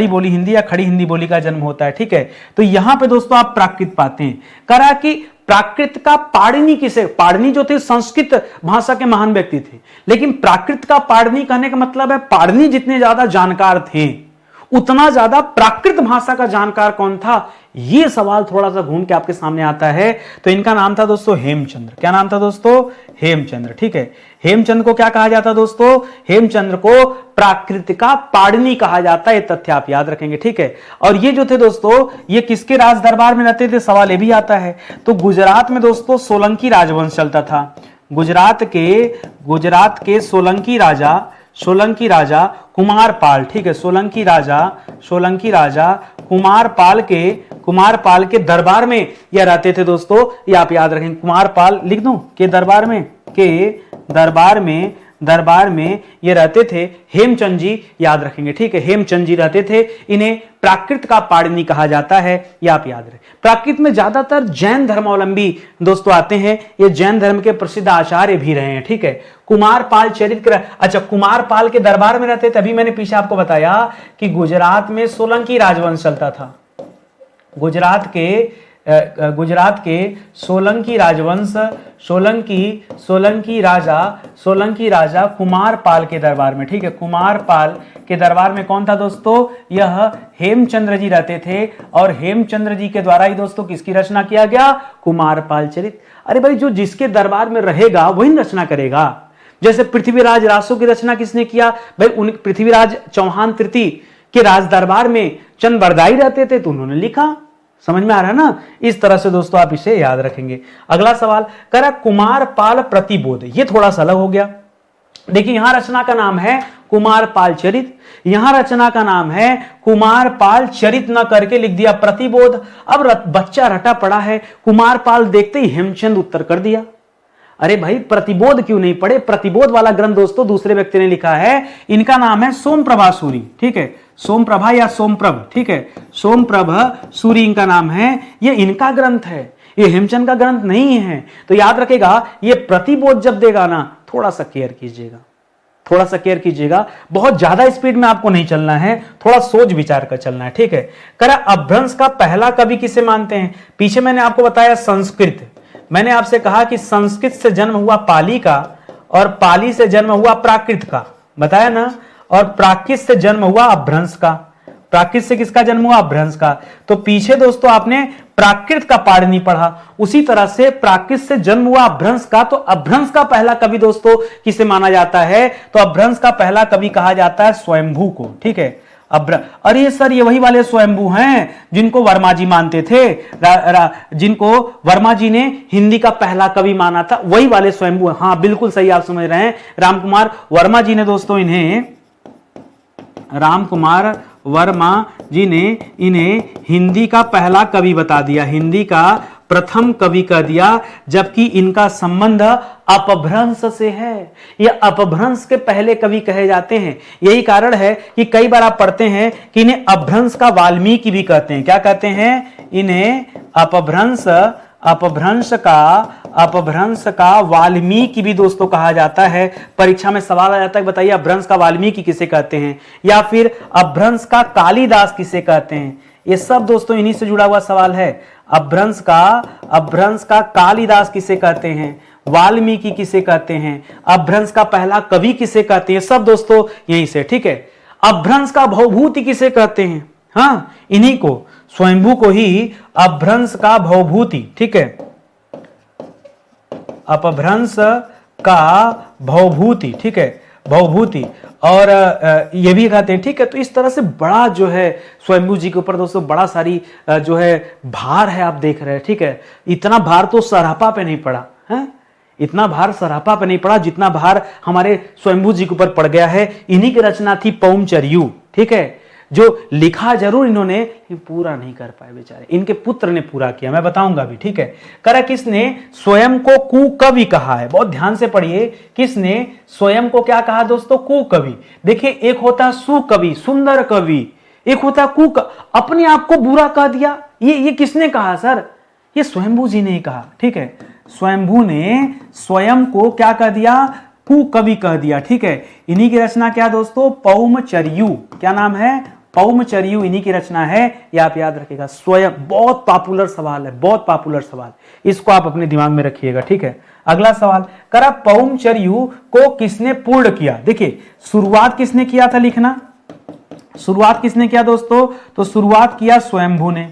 बोली हिंदी या खड़ी हिंदी बोली का जन्म होता है, ठीक है। तो यहां पे दोस्तों आप प्राकृत पाते हैं। करा कि प्राकृत का पाणिनि किसे, पाणिनि जो थे संस्कृत भाषा के महान व्यक्ति थे, लेकिन प्राकृत का पाणिनि कहने का मतलब है पाणिनि जितने ज्यादा जानकार थे उतना ज्यादा प्राकृत भाषा का जानकार कौन था, यह सवाल थोड़ा सा घूम के आपके सामने आता है। तो इनका नाम था दोस्तों हेमचंद्र। क्या नाम था दोस्तों, हेमचंद्र, ठीक है। हेमचंद्र को क्या कहा जाता दोस्तों, हेमचंद्र को प्राकृत का पाणिनि कहा जाता है, ये तथ्य आप याद रखेंगे, ठीक है। और ये जो थे दोस्तों ये किसके राज दरबार में रहते थे, सवाल ये भी आता है। तो गुजरात में दोस्तों सोलंकी राजवंश चलता था। गुजरात के सोलंकी राजा कुमारपाल, ठीक है, सोलंकी राजा कुमारपाल के दरबार में यह रहते थे दोस्तों, ये आप याद रखें। कुमारपाल लिख दूं, के दरबार में ये रहते थे हेमचंद जी, याद रखेंगे, ठीक है, हेमचंद जी रहते थे। इन्हें प्राकृत का पाणिनि कहा जाता है, ये आप याद रखें। प्राकृत में ज्यादातर जैन धर्मावलंबी दोस्तों आते हैं, ये जैन धर्म के प्रसिद्ध आचार्य भी रहे हैं, ठीक है। कुमारपाल चरित्र, अच्छा कुमारपाल के दरबार में रहते थे। अभी मैंने पीछे आपको बताया कि गुजरात में सोलंकी राजवंश चलता था। गुजरात के सोलंकी राजवंश, सोलंकी राजा कुमारपाल के दरबार में, ठीक है, कुमारपाल के दरबार में कौन था दोस्तों, यह हेमचंद्र जी रहते थे। और हेमचंद्र जी के द्वारा ही दोस्तों किसकी रचना किया गया, कुमारपाल चरित। अरे भाई जो जिसके दरबार में रहेगा वही रचना करेगा। जैसे पृथ्वीराज रासो की रचना किसने किया, भाई उन पृथ्वीराज चौहान तृतीय के राज दरबार में चंद बरदाई रहते थे तो उन्होंने लिखा। समझ में आ रहा है ना, इस तरह से दोस्तों आप इसे याद रखेंगे। अगला सवाल करा कुमारपाल प्रतिबोध, ये थोड़ा सा अलग हो गया। देखिए यहां रचना का नाम है कुमारपाल चरित, यहां रचना का नाम है कुमारपाल चरित न करके लिख दिया प्रतिबोध। अब बच्चा रटा पड़ा है, कुमारपाल देखते ही हेमचंद उत्तर कर दिया। अरे भाई प्रतिबोध क्यों नहीं पढ़े, प्रतिबोध वाला ग्रंथ दोस्तों दूसरे व्यक्ति ने लिखा है, इनका नाम है सोमप्रभा सूरी, ठीक है, सोमप्रभा या सोमप्रभ, ठीक है, सोमप्रभ सूरी इनका नाम है, ये इनका ग्रंथ है। ये हेमचंद का ग्रंथ नहीं है। तो याद रखेगा, ये प्रतिबोध जब देगा ना, थोड़ा सा केयर कीजिएगा, थोड़ा सा केयर कीजिएगा, बहुत ज्यादा स्पीड में आपको नहीं चलना है, थोड़ा सोच विचार कर चलना है, ठीक है। करा अपभ्रंश का पहला कवि किसे मानते हैं? पीछे मैंने आपको बताया संस्कृत, मैंने आपसे कहा कि संस्कृत से जन्म हुआ पाली का, और पाली से जन्म हुआ प्राकृत का, बताया ना, और प्राकृत से जन्म हुआ अपभ्रंश का। प्राकृत से किसका जन्म हुआ? अपभ्रंश का। तो पीछे दोस्तों आपने प्राकृत का पाठ नहीं पढ़ा, उसी तरह से प्राकृत से जन्म हुआ अपभ्रंश का। तो अपभ्रंश का पहला कवि दोस्तों किसे माना जाता है? तो अपभ्रंश का पहला कवि कहा जाता है स्वयंभू को, ठीक है। अरे सर, ये वही वाले स्वयंभू हैं जिनको वर्मा जी मानते थे, जिनको वर्मा जी ने हिंदी का पहला कवि माना था, वही वाले स्वयंभू। हाँ बिल्कुल सही आप समझ रहे हैं, रामकुमार वर्मा जी ने दोस्तों रामकुमार वर्मा जी ने इन्हें हिंदी का पहला कवि बता दिया, हिंदी का प्रथम कवि कह दिया, जबकि इनका संबंध अपभ्रंश से है। ये अपभ्रंश के पहले कवि कहे जाते हैं। यही कारण है कि कई बार आप पढ़ते हैं कि इन्हें अपभ्रंश का वाल्मीकि भी कहते हैं। क्या कहते हैं? इन्हें अपभ्रंश का वाल्मीकि भी दोस्तों कहा जाता है। परीक्षा में सवाल आ जाता है, बताइए अपभ्रंश का वाल्मीकि किसे कहते हैं, या फिर अपभ्रंश का कालिदास किसे कहते हैं। ये सब दोस्तों इन्हीं से जुड़ा हुआ सवाल है। अपभ्रंश का कालिदास किसे कहते हैं, वाल्मीकि किसे कहते हैं, अपभ्रंश का पहला कवि किसे कहते हैं, सब दोस्तों यहीं से, ठीक है। अपभ्रंश का भवभूति किसे कहते हैं? हाँ, इन्हीं को, स्वयंभू को ही अपभ्रंश का भवभूति, ठीक है, अपभ्रंश का भवभूति, ठीक है, भवभूति, और ये भी कहते हैं, ठीक है। तो इस तरह से बड़ा जो है स्वयंभू जी के ऊपर दोस्तों बड़ा सारी जो है भार है, आप देख रहे हैं, ठीक है। इतना भार तो सरापा पे नहीं पड़ा है, इतना भार सरापा पे नहीं पड़ा जितना भार हमारे स्वयंभू जी के ऊपर पड़ गया है। इन्हीं की रचना थी पौमचर्यू, ठीक है, जो लिखा जरूर इन्होंने, पूरा नहीं कर पाए बेचारे, इनके पुत्र ने पूरा किया, मैं बताऊंगा भी, ठीक है। करा किसने स्वयं को कुकवि कहा है? बहुत ध्यान से पढ़िए, किसने स्वयं को क्या कहा दोस्तों? कुकवि। देखिए, एक होता है सुकवि, सुंदर कवि, एक होता है कुक, अपने आप को बुरा कह दिया। ये किसने कहा सर? ये स्वयंभू जी ने ही कहा, ठीक है। स्वयंभू ने स्वयं को क्या कह दिया? कुकवि कह दिया, ठीक है। इन्हीं की रचना क्या दोस्तों? पौमचर्यू। क्या नाम है? पौमचर्यू इन्हीं की रचना है, ये आप याद रखिएगा। स्वयं, बहुत पॉपुलर सवाल है, बहुत पॉपुलर सवाल, इसको आप अपने दिमाग में रखिएगा, ठीक है। अगला सवाल, करा पौमचर्यू को किसने पूर्ण किया? देखिए, शुरुआत किसने किया था लिखना? शुरुआत किसने किया दोस्तों? तो शुरुआत किया स्वयंभू ने,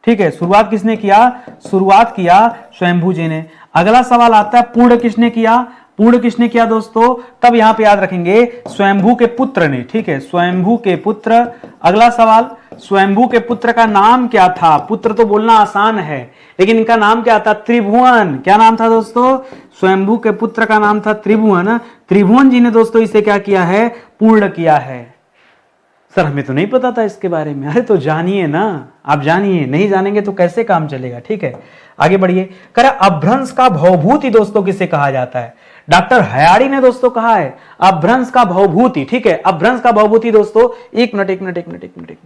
ठीक है। शुरुआत किसने किया? शुरुआत किया स्वयंभू जी ने। अगला सवाल आता है, पूर्ण किसने किया? पूर्ण किसने किया दोस्तों? तब यहां पे याद रखेंगे स्वयंभू के पुत्र ने, ठीक है, स्वयंभू के पुत्र। अगला सवाल, स्वयंभू के पुत्र का नाम क्या था? पुत्र तो बोलना आसान है, लेकिन इनका नाम क्या था? त्रिभुवन। क्या नाम था दोस्तों? स्वयंभू के पुत्र का नाम था त्रिभुवन। त्रिभुवन जी ने दोस्तों इसे क्या किया है? पूर्ण किया है। सर हमें तो नहीं पता था इसके बारे में। अरे तो जानिए ना, आप जानिए, नहीं जानेंगे तो कैसे काम चलेगा, ठीक है। आगे बढ़िए, करा अपभ्रंश का भवभूति दोस्तों किसे कहा जाता है? डॉक्टर हयाड़ी ने दोस्तों कहा है अपभ्रंश का भवभूति, ठीक है। अपभ्रंश का भवभूति दोस्तों, एक मिनट,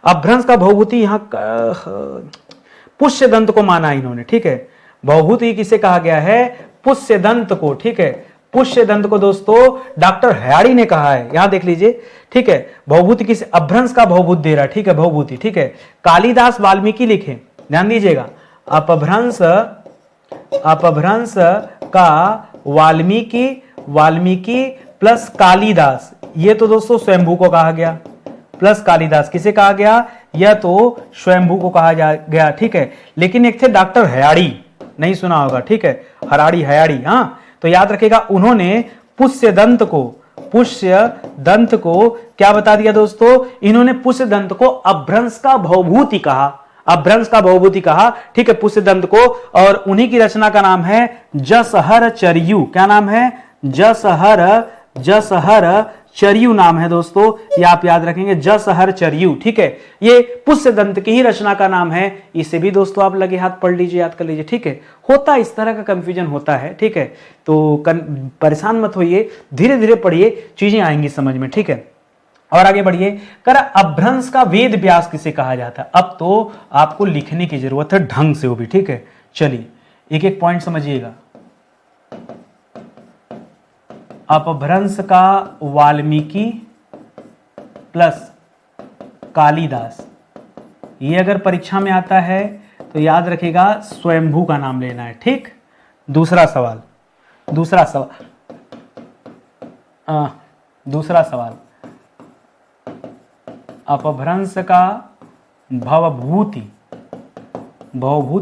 अपभ्रंश का भवभूति यहां पुष्यदंत को माना इन्होंने, ठीक है। भवभूति किसे कहा गया है? पुष्यदंत को, ठीक है। पुष्यदंत को दोस्तों डॉक्टर हयाड़ी ने कहा है, यहां देख लीजिए, ठीक है। भवभूति किसे? अपभ्रंश का भवभूत दे रहा है, ठीक है, भवभूति, ठीक है। कालिदास वाल्मीकि लिखे, ध्यान दीजिएगा, अपभ्रंश का वाल्मीकि प्लस कालिदास, ये तो दोस्तों स्वयंभू को कहा गया, प्लस कालिदास किसे कहा गया? यह तो स्वयंभू को कहा गया, ठीक है। लेकिन एक थे डॉक्टर हयाड़ी, नहीं सुना होगा, ठीक है, हयाड़ी, हाँ। तो याद रखेगा, उन्होंने पुष्यदंत को क्या बता दिया दोस्तों? इन्होंने पुष्यदंत को अपभ्रंश का भवभूति कहा, अपभ्रंश का भवभूति कहा, ठीक है, पुष्यदंत को। और उन्हीं की रचना का नाम है जसहर चर्यू। क्या नाम है? जसहर चर्यू नाम है दोस्तों, ये आप याद रखेंगे, जसहर चर्यू, ठीक है। ये पुष्यदंत की ही रचना का नाम है। इसे भी दोस्तों आप लगे हाथ पढ़ लीजिए, याद कर लीजिए, ठीक है। होता इस तरह का कंफ्यूजन होता है, ठीक है। तो परेशान मत होइए, धीरे धीरे पढ़िए, चीजें आएंगी समझ में, ठीक है। और आगे बढ़िए, करा अपभ्रंश का वेद व्यास किसे कहा जाता है? अब तो आपको लिखने की जरूरत है ढंग से, वो भी, ठीक है। चलिए एक एक पॉइंट समझिएगा। अपभ्रंश का वाल्मीकि प्लस कालिदास, ये अगर परीक्षा में आता है तो याद रखिएगा स्वयंभू का नाम लेना है, ठीक। दूसरा सवाल अपभ्रंश का भवभूति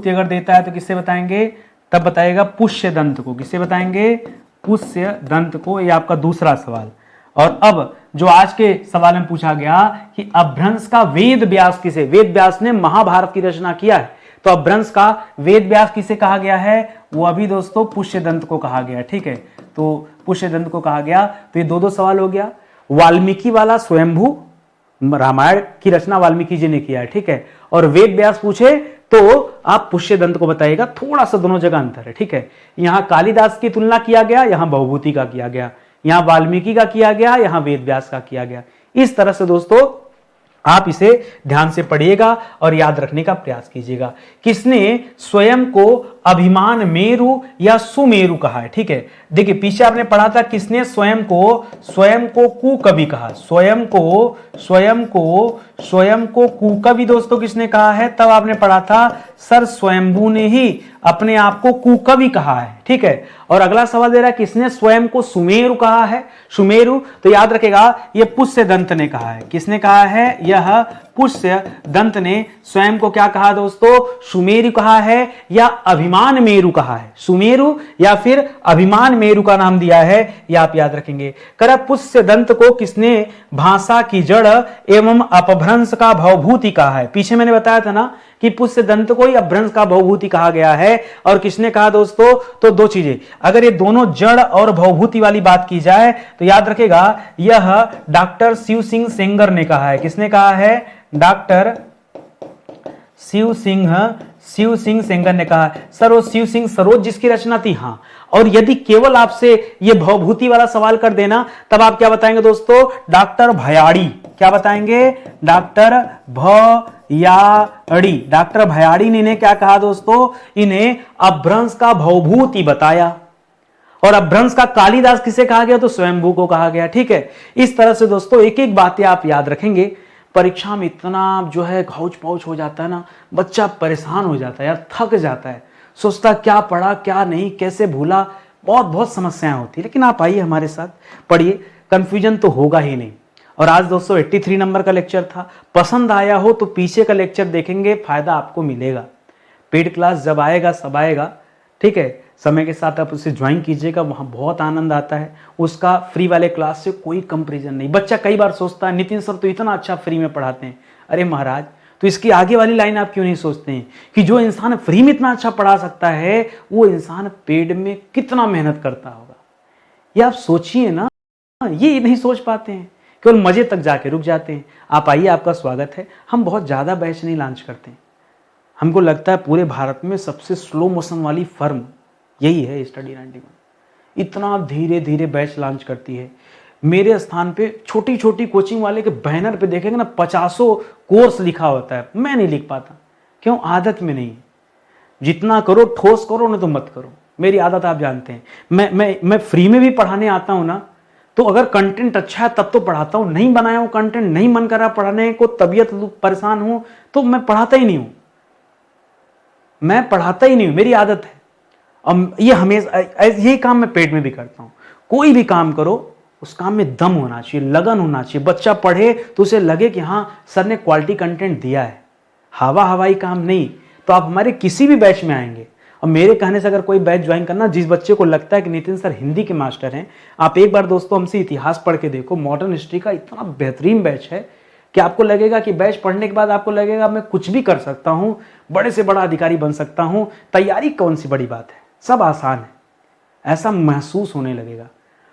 अगर देता है तो किससे बताएंगे, तब बताएगा पुष्य दंत को। किससे बताएंगे, पुष्य दंत को। ये आपका दूसरा सवाल। और अब जो आज के सवाल में पूछा गया कि अपभ्रंश का वेद व्यास किसे, वेद व्यास ने महाभारत की रचना किया है, तो अपभ्रंश का वेद व्यास किसे कहा गया है, वो अभी दोस्तों पुष्य दंत को कहा गया, ठीक है। तो पुष्य दंत को कहा गया। तो ये दो सवाल हो गया। वाल्मीकि वाला स्वयंभू, रामायण की रचना वाल्मीकि जी ने किया है, ठीक है। और वेद व्यास पूछे तो आप पुष्य दंत को बताइएगा। थोड़ा सा दोनों जगह अंतर है, ठीक है। यहां कालिदास की तुलना किया गया, यहां भवभूति का किया गया, यहां वाल्मीकि का किया गया, यहां वेद व्यास का किया गया। इस तरह से दोस्तों आप इसे ध्यान से पढ़िएगा और याद रखने का प्रयास कीजिएगा। किसने स्वयं को अभिमान मेरु या सुमेरु कहा है, ठीक है। देखिए पीछे आपने पढ़ा था किसने स्वयं को कुकवि कहा, स्वयं को कुकवि दोस्तों किसने कहा है, तब आपने पढ़ा था सर स्वयंभू ने ही अपने आप को कुकवि कहा है, ठीक है। और अगला सवाल दे रहा है किसने स्वयं को सुमेरु कहा है, सुमेरु, तो याद रखेगा यह पुष्य दंत ने कहा है। किसने कहा है, यह पुष्य दंत ने स्वयं को क्या कहा दोस्तों, सुमेरु कहा है या अभिमान मेरु कहा है। सुमेरु या फिर अभिमान मेरु का नाम दिया है, यह आप याद रखेंगे। कर पुष्य दंत को किसने भाषा की जड़ एवं अपभ्रंश का भवभूति कहा है। पीछे मैंने बताया था ना कि पुष्य दंत को ही अपभ्रंश का भवभूति कहा गया है। और किसने कहा दोस्तों, तो दो चीजें, अगर ये दोनों जड़ और भवभूति वाली बात की जाए तो याद रखेगा यह डॉक्टर शिव सिंह सेंगर ने कहा है। किसने कहा है, डॉक्टर शिव सिंह सेंगर ने कहा। सर वो शिव सिंह सरोज जिसकी रचना थी, हाँ। और यदि केवल आपसे ये भवभूति वाला सवाल कर देना तब आप क्या बताएंगे दोस्तों, डॉक्टर भयाड़ी। क्या बताएंगे, डॉक्टर भयाड़ी। डॉक्टर भयाड़ी ने इन्हें क्या कहा दोस्तों, इन्हें अपभ्रंश का भवभूति बताया। और अपभ्रंश का कालिदास किसे कहा गया, तो स्वयंभू को कहा गया, ठीक है। इस तरह से दोस्तों एक एक बातें आप याद रखेंगे। परीक्षा में इतना जो है घौच पौच हो जाता है ना, बच्चा परेशान हो जाता है यार, थक जाता है, सोचता क्या पढ़ा क्या नहीं, कैसे भूला, बहुत समस्याएं होती है। लेकिन आप आइए हमारे साथ पढ़िए, कंफ्यूजन तो होगा ही नहीं। और आज दोस्तों 83 नंबर का लेक्चर था। पसंद आया हो तो पीछे का लेक्चर देखेंगे, फायदा आपको मिलेगा। पेड क्लास जब आएगा सब आएगा, ठीक है। समय के साथ आप उसे ज्वाइन कीजिएगा, वहाँ बहुत आनंद आता है। उसका फ्री वाले क्लास से कोई कंपैरिजन नहीं। बच्चा कई बार सोचता है नितिन सर तो इतना अच्छा फ्री में पढ़ाते हैं। अरे महाराज, तो इसकी आगे वाली लाइन आप क्यों नहीं सोचते हैं कि जो इंसान फ्री में इतना अच्छा पढ़ा सकता है वो इंसान पेड में कितना मेहनत करता होगा। ये आप सोचिए ना, ये नहीं सोच पाते हैं, केवल मजे तक जाके रुक जाते हैं। आप आइए, आपका स्वागत है। हम बहुत ज़्यादा बैच नहीं लॉन्च करते हैं। हमको लगता है पूरे भारत में सबसे स्लो मोशन वाली फर्म यही है स्टडी 91। इतना धीरे धीरे बैच लॉन्च करती है। मेरे स्थान पे छोटी छोटी कोचिंग वाले के बैनर पे देखेंगे ना 50 कोर्स लिखा होता है। मैं नहीं लिख पाता, क्यों, आदत में नहीं है। जितना करो ठोस करो, ना तो मत करो। मेरी आदत आप जानते हैं। मैं फ्री में भी पढ़ाने आता हूँ ना, तो अगर कंटेंट अच्छा है तब तो पढ़ाता हूँ। नहीं बनाया हूँ कंटेंट, नहीं मन कर रहा पढ़ाने को, तबीयत परेशान हूँ, तो मैं पढ़ाता ही नहीं हूँ। मैं पढ़ाता ही नहीं हूँ, मेरी आदत है। अब ये हमेशा यही काम मैं पेड में भी करता हूँ। कोई भी काम करो उस काम में दम होना चाहिए, लगन होना चाहिए। बच्चा पढ़े तो उसे लगे कि हाँ सर ने क्वालिटी कंटेंट दिया है, हवाई काम नहीं। तो आप हमारे किसी भी बैच में आएंगे, और मेरे कहने से अगर कोई बैच ज्वाइन करना, जिस बच्चे को लगता है कि नितिन सर हिंदी के मास्टर हैं, आप एक बार दोस्तों हमसे इतिहास पढ़ के देखो। मॉडर्न हिस्ट्री का इतना बेहतरीन बैच है कि आपको लगेगा कि बैच पढ़ने के बाद आपको लगेगा मैं कुछ भी कर सकता हूँ, बड़े से बड़ा अधिकारी बन सकता हूँ। तैयारी कौन सी बड़ी बात है, सब आसान है, ऐसा महसूस होने लगेगा।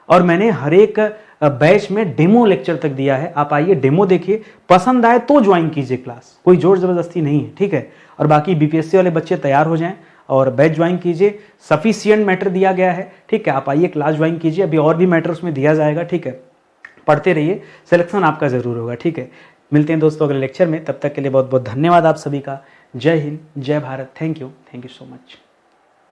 और मैंने हर एक बैच में डेमो लेक्चर तक दिया है। आप आइए, डेमो देखिए, पसंद आए तो ज्वाइन कीजिए क्लास, कोई जोर जबरदस्ती नहीं है, ठीक है। और बाकी बीपीएससी वाले बच्चे तैयार हो जाएं और बैच ज्वाइन कीजिए। सफिशिएंट मैटर दिया गया है, ठीक है। आप आइए, क्लास ज्वाइन कीजिए, अभी और भी मैटर उसमें दिया जाएगा, ठीक है। पढ़ते रहिए, सिलेक्शन आपका जरूर होगा, ठीक है। मिलते हैं दोस्तों अगले लेक्चर में, तब तक के लिए बहुत बहुत धन्यवाद आप सभी का। जय हिंद, जय Bharat. Thank you so much.